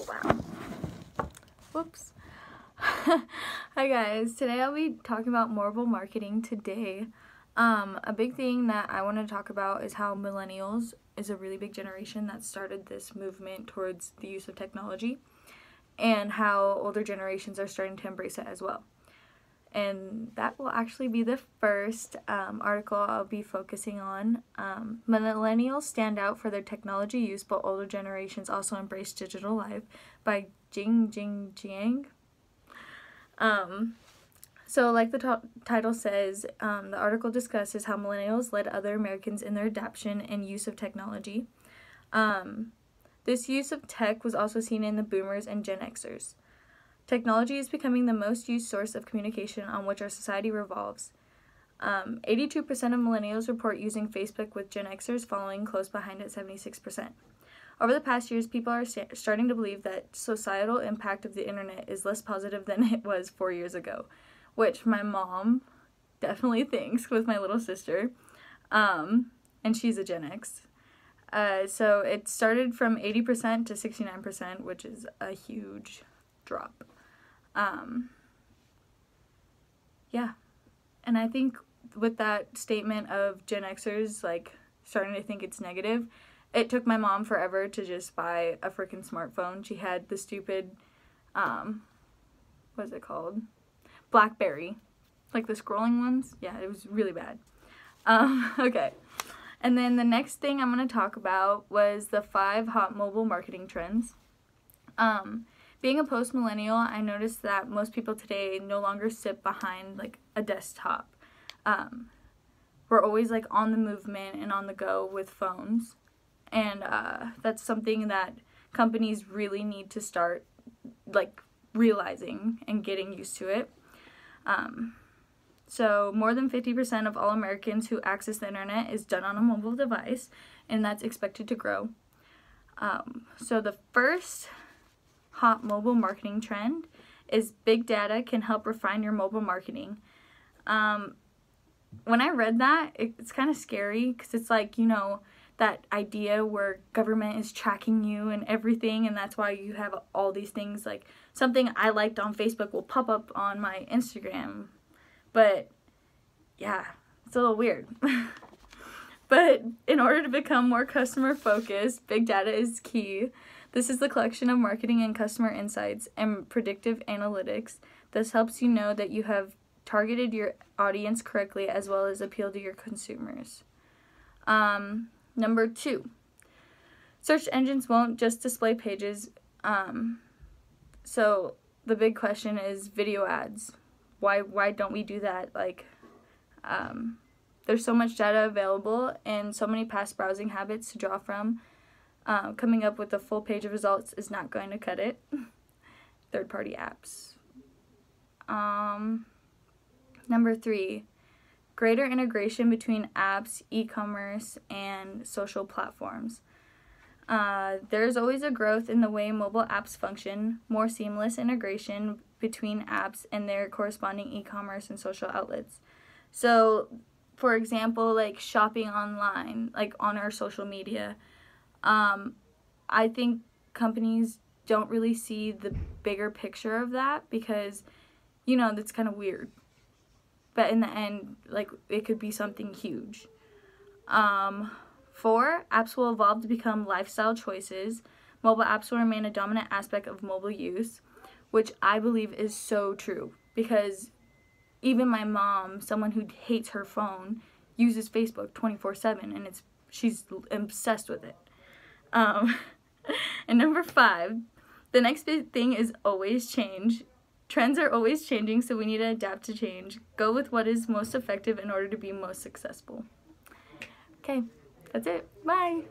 wow. Whoops. Hi guys, today I'll be talking about mobile marketing today. A big thing that I want to talk about is how millennials is a really big generation that started this movement towards the use of technology, and how older generations are starting to embrace it as well. And that will actually be the first article I'll be focusing on. Millennials stand out for their technology use, but older generations also embrace digital life, by Jing Jiang. So like the title says, the article discusses how millennials led other Americans in their adoption and use of technology. This use of tech was also seen in the boomers and Gen Xers. Technology is becoming the most used source of communication on which our society revolves. 82% of millennials report using Facebook, with Gen Xers following close behind at 76%. Over the past years, people are starting to believe that societal impact of the internet is less positive than it was 4 years ago, which my mom definitely thinks with my little sister, and she's a Gen X. So it started from 80% to 69%, which is a huge drop. Yeah, and I think with that statement of Gen Xers like starting to think it's negative, it took my mom forever to just buy a freaking smartphone. She had the stupid, what's it called? BlackBerry, like the scrolling ones. Yeah, it was really bad. Okay, and then the next thing I'm going to talk about was the 5 hot mobile marketing trends. Being a post-millennial, I noticed that most people today no longer sit behind like a desktop. We're always like on the movement and on the go with phones, and that's something that companies really need to start like realizing and getting used to it. So more than 50% of all Americans who access the internet is done on a mobile device, and that's expected to grow. So the first hot mobile marketing trend is big data can help refine your mobile marketing. When I read that, it's kind of scary, because it's like, you know, that idea where government is tracking you and everything, and that's why you have all these things, like something I liked on Facebook will pop up on my Instagram. But yeah, it's a little weird. But in order to become more customer focused, big data is key. This is the collection of marketing and customer insights and predictive analytics. This helps you know that you have targeted your audience correctly, as well as appeal to your consumers. Number 2, search engines won't just display pages. So the big question is video ads. Why don't we do that? Like, there's so much data available and so many past browsing habits to draw from. Coming up with a full page of results is not going to cut it. Third-party apps. Number 3, greater integration between apps, e-commerce, and social platforms. There's always a growth in the way mobile apps function, more seamless integration between apps and their corresponding e-commerce and social outlets. So, for example, like shopping online, like on our social media, I think companies don't really see the bigger picture of that, because, you know, that's kind of weird. But in the end, like, it could be something huge. 4, apps will evolve to become lifestyle choices. Mobile apps will remain a dominant aspect of mobile use, which I believe is so true, because even my mom, someone who hates her phone, uses Facebook 24/7, and she's obsessed with it. And number 5, the next big thing is always change. Trends are always changing, so we need to adapt to change. Go with what is most effective in order to be most successful. Okay, that's it. Bye.